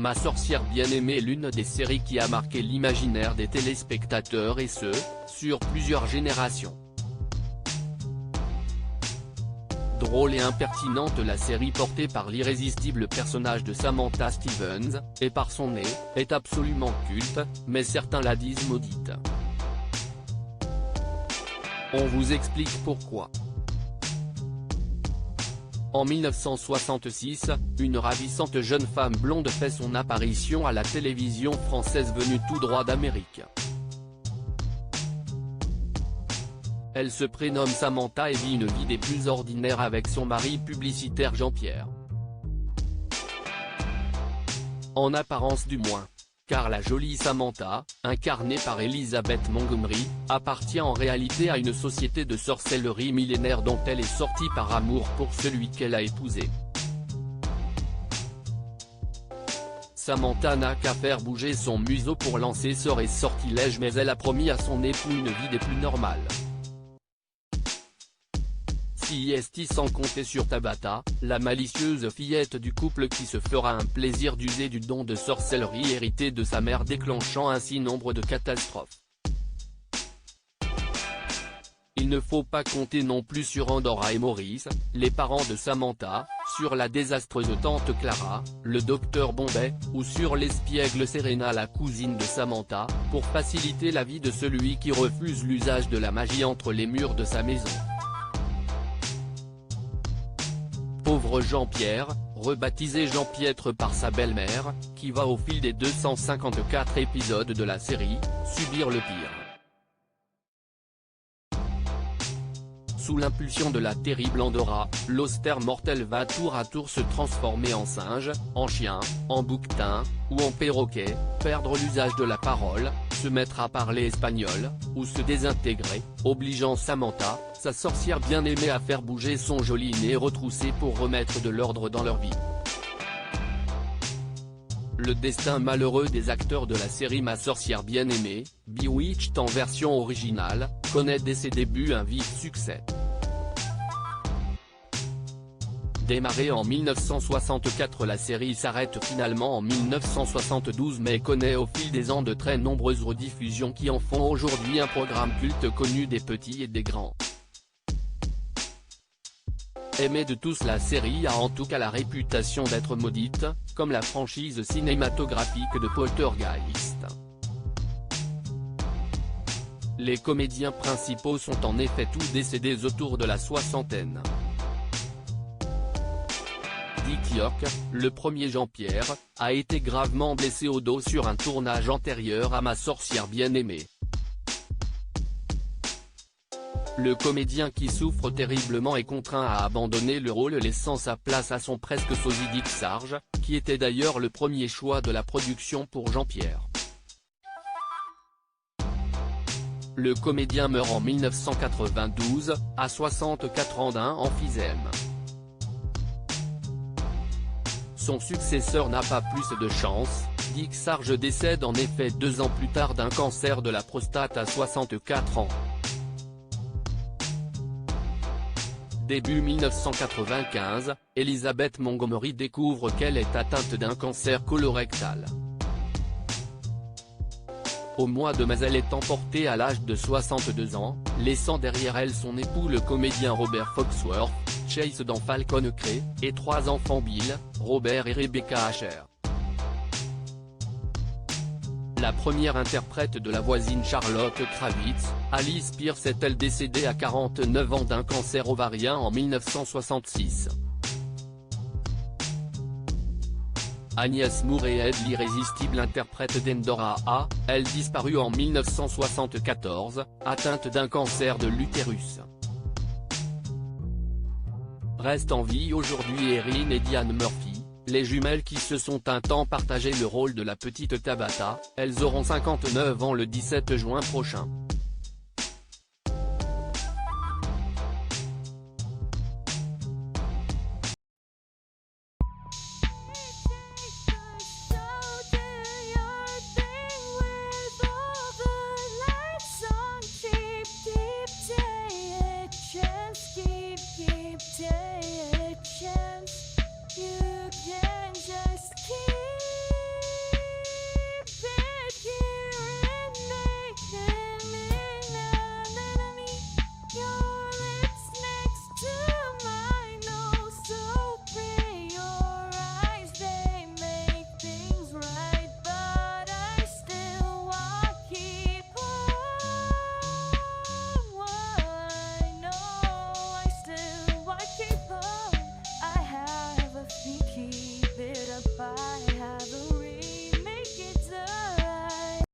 Ma sorcière bien-aimée est l'une des séries qui a marqué l'imaginaire des téléspectateurs et ce, sur plusieurs générations. Drôle et impertinente, la série portée par l'irrésistible personnage de Samantha Stevens, et par son nez, est absolument culte, mais certains la disent maudite. On vous explique pourquoi. En 1966, une ravissante jeune femme blonde fait son apparition à la télévision française venue tout droit d'Amérique. Elle se prénomme Samantha et vit une vie des plus ordinaires avec son mari publicitaire Jean-Pierre. En apparence du moins. Car la jolie Samantha, incarnée par Elizabeth Montgomery, appartient en réalité à une société de sorcellerie millénaire dont elle est sortie par amour pour celui qu'elle a épousé. Samantha n'a qu'à faire bouger son museau pour lancer sort et sortilège, mais elle a promis à son époux une vie des plus normales. Si sans compter sur Tabitha, la malicieuse fillette du couple qui se fera un plaisir d'user du don de sorcellerie hérité de sa mère, déclenchant ainsi nombre de catastrophes. Il ne faut pas compter non plus sur Andorra et Maurice, les parents de Samantha, sur la désastreuse tante Clara, le docteur Bombay, ou sur l'espiègle Serena, la cousine de Samantha, pour faciliter la vie de celui qui refuse l'usage de la magie entre les murs de sa maison. Pauvre Jean-Pierre, rebaptisé Jean-Piètre par sa belle-mère, qui va au fil des 254 épisodes de la série, subir le pire. Sous l'impulsion de la terrible Andorra, l'austère mortel va tour à tour se transformer en singe, en chien, en bouquetin, ou en perroquet, perdre l'usage de la parole, se mettre à parler espagnol, ou se désintégrer, obligeant Samantha, sa sorcière bien-aimée, à faire bouger son joli nez retroussé pour remettre de l'ordre dans leur vie. Le destin malheureux des acteurs de la série Ma sorcière bien-aimée, Bewitched en version originale, connaît dès ses débuts un vif succès. Démarrée en 1964, la série s'arrête finalement en 1972 mais connaît au fil des ans de très nombreuses rediffusions qui en font aujourd'hui un programme culte connu des petits et des grands. Aimée de tous, la série a en tout cas la réputation d'être maudite, comme la franchise cinématographique de Poltergeist. Les comédiens principaux sont en effet tous décédés autour de la soixantaine. Dick York, le premier Jean-Pierre, a été gravement blessé au dos sur un tournage antérieur à Ma sorcière bien-aimée. Le comédien qui souffre terriblement est contraint à abandonner le rôle, laissant sa place à son presque sosie Dick Sarge, qui était d'ailleurs le premier choix de la production pour Jean-Pierre. Le comédien meurt en 1992, à 64 ans d'un emphysème. Son successeur n'a pas plus de chance, Dick Sarge décède en effet 2 ans plus tard d'un cancer de la prostate à 64 ans. Début 1995, Elizabeth Montgomery découvre qu'elle est atteinte d'un cancer colorectal. Au mois de mai, elle est emportée à l'âge de 62 ans, laissant derrière elle son époux le comédien Robert Foxworth, Chase dans Falcon Crest, et 3 enfants Bill, Robert et Rebecca Asher. La première interprète de la voisine Charlotte Kravitz, Alice Pierce, est-elle décédée à 49 ans d'un cancer ovarien en 1966. Agnès Moore est l'irrésistible interprète d'Endora A, elle disparut en 1974, atteinte d'un cancer de l'utérus. Restent en vie aujourd'hui Erin et Diane Murphy, les jumelles qui se sont un temps partagé le rôle de la petite Tabitha. Elles auront 59 ans le 17 juin prochain.